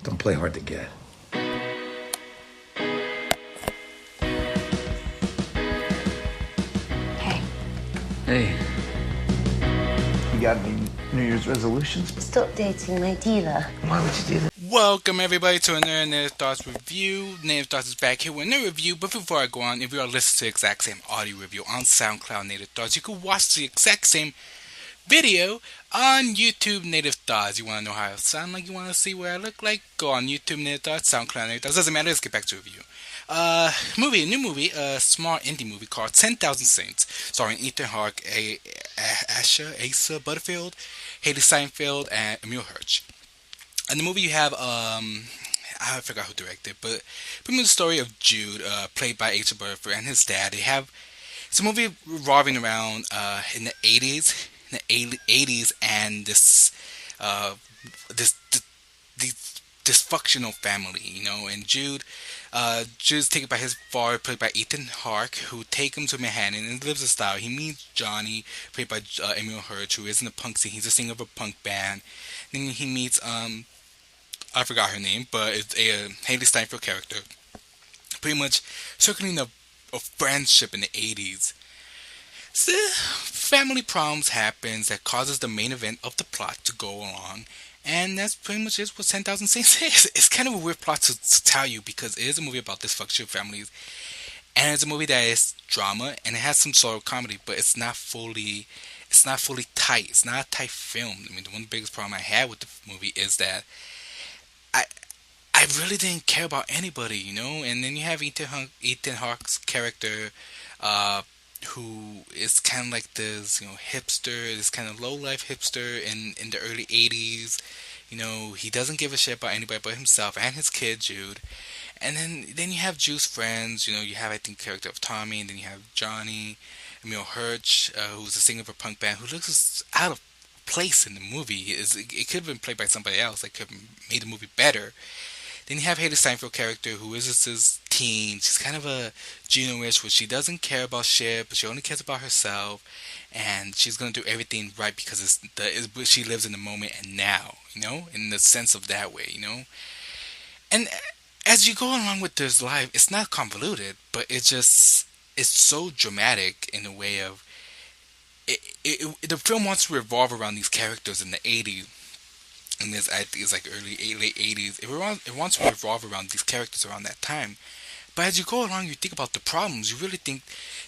Don't play hard to get. Hey. Hey. You got any New Year's resolutions? Stop dating my dealer. Why would you do that? Welcome everybody to another Native Thoughts review. Native Thoughts is back here with another review, but before I go on, if you are listening to the exact same audio review on Soundcloud Native Thoughts, you can watch the exact same video on YouTube Native Thoughts. You want to know how I sound like, you want to see what I look like, go on YouTube Native Thoughts, SoundCloud Native Thoughts. Doesn't matter, let's get back to the review. New movie, a smart indie movie called 10,000 Saints, starring Ethan Hawke, Asa Butterfield, Haley Steinfeld, and Emil Hirsch. In the movie, you have I forgot who directed, but pretty much the story of Jude, played by Asa Butterfield, and his dad. It's a movie revolving around in the 80s, and this dysfunctional family, and Jude's taken by his father, played by Ethan Hawke, who take him to Manhattan and lives a style. He meets Johnny, played by Emil Hirsch, who is in the punk scene. He's a singer of a punk band. Then he meets I forgot her name, but it's a Haley Steinfeld character. Pretty much circling a friendship in the 80s. So, family problems happens that causes the main event of the plot to go along. And that's pretty much what 10,000 Saints is. It's kind of a weird plot to tell you, because it is a movie about dysfunctional families. And it's a movie that is drama, and it has some sort of comedy, but it's not fully tight. It's not a tight film. I mean, the one biggest problem I had with the movie is that I really didn't care about anybody, And then you have Ethan Hawke's character, who is kind of like this, hipster, this kind of low-life hipster in the early 80s. He doesn't give a shit about anybody but himself and his kid, Jude. And then you have Jude's friends, you have, I think, the character of Tommy, and then you have Johnny, Emil Hirsch, who's a singer of a punk band, who looks out of place in the movie. It could have been played by somebody else that could have made the movie better. Then you have Haley Steinfeld character, who is just this teen. She's kind of a Juno-ish, where she doesn't care about shit, but she only cares about herself, and she's gonna do everything right because she lives in the moment and now, in the sense of that way, And as you go along with this life, it's not convoluted, but it's so dramatic in a way of the film wants to revolve around these characters in the 80s. And this, I think, it's like late 80s. It wants to revolve around these characters around that time. But as you go along, you think about the problems. You really think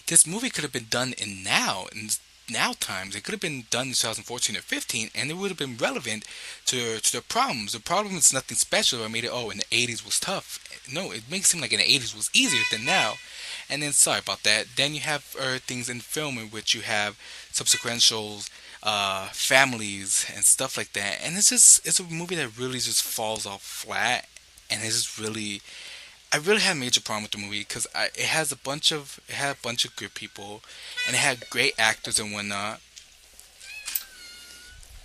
this movie could have been done in now times. It could have been done in 2014 or 15, and it would have been relevant to the problems. The problem is nothing special. I made it, in the 80s was tough. No, it makes it seem like in the 80s was easier than now. And then, sorry about that. Then you have things in film in which you have subsequentials, families and stuff like that, and it's a movie that really just falls off flat, and I really had a major problem with the movie because it had a bunch of good people, and it had great actors and whatnot.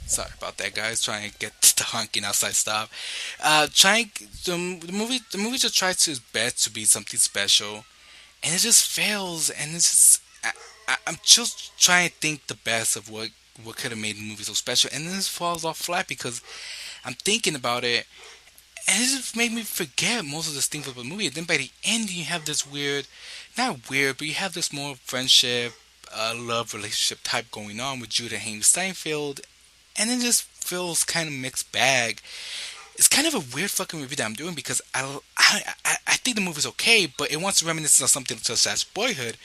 Sorry about that, guys. Trying to get the honking outside stop. The movie just tries its best to be something special, and it just fails, and it's just. I'm just trying to think the best of what could have made the movie so special, and then this falls off flat because I'm thinking about it, and it just made me forget most of the things about the movie. And then by the end, you have this not weird, but you have this more friendship, love relationship type going on with Jude and Haley Steinfeld, and it just feels kind of mixed bag. It's kind of a weird fucking review that I'm doing because I think the movie's okay, but it wants to reminisce of something such as Boyhood.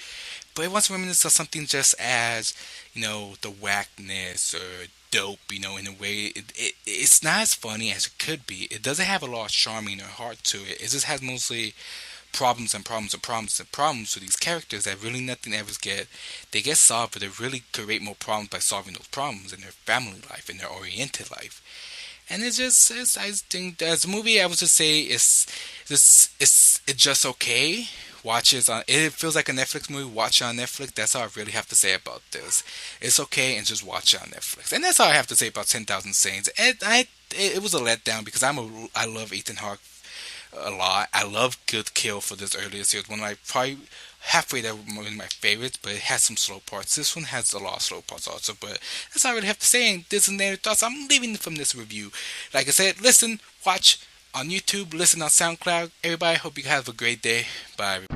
But it wants to reminisce of something just as, the whackness or dope, in a way. It's not as funny as it could be. It doesn't have a lot of charming or heart to it. It just has mostly problems and problems and problems and problems with these characters that really nothing ever they get solved, but they really create more problems by solving those problems in their family life, in their oriented life. And I think as a movie, I would just say it's just okay. It feels like a Netflix movie. Watch it on Netflix. That's all I really have to say about this. It's okay, and just watch it on Netflix. And that's all I have to say about 10,000 Saints. It was a letdown because I love Ethan Hawke a lot. I love Good Kill for this earlier series. One of my probably halfway there one of my favorites, but it has some slow parts. This one has a lot of slow parts also, but that's all I really have to say. And this is Native Thoughts. I'm leaving from this review. Like I said, listen, watch on YouTube, listen on Soundcloud. Everybody, hope you have a great day. Bye.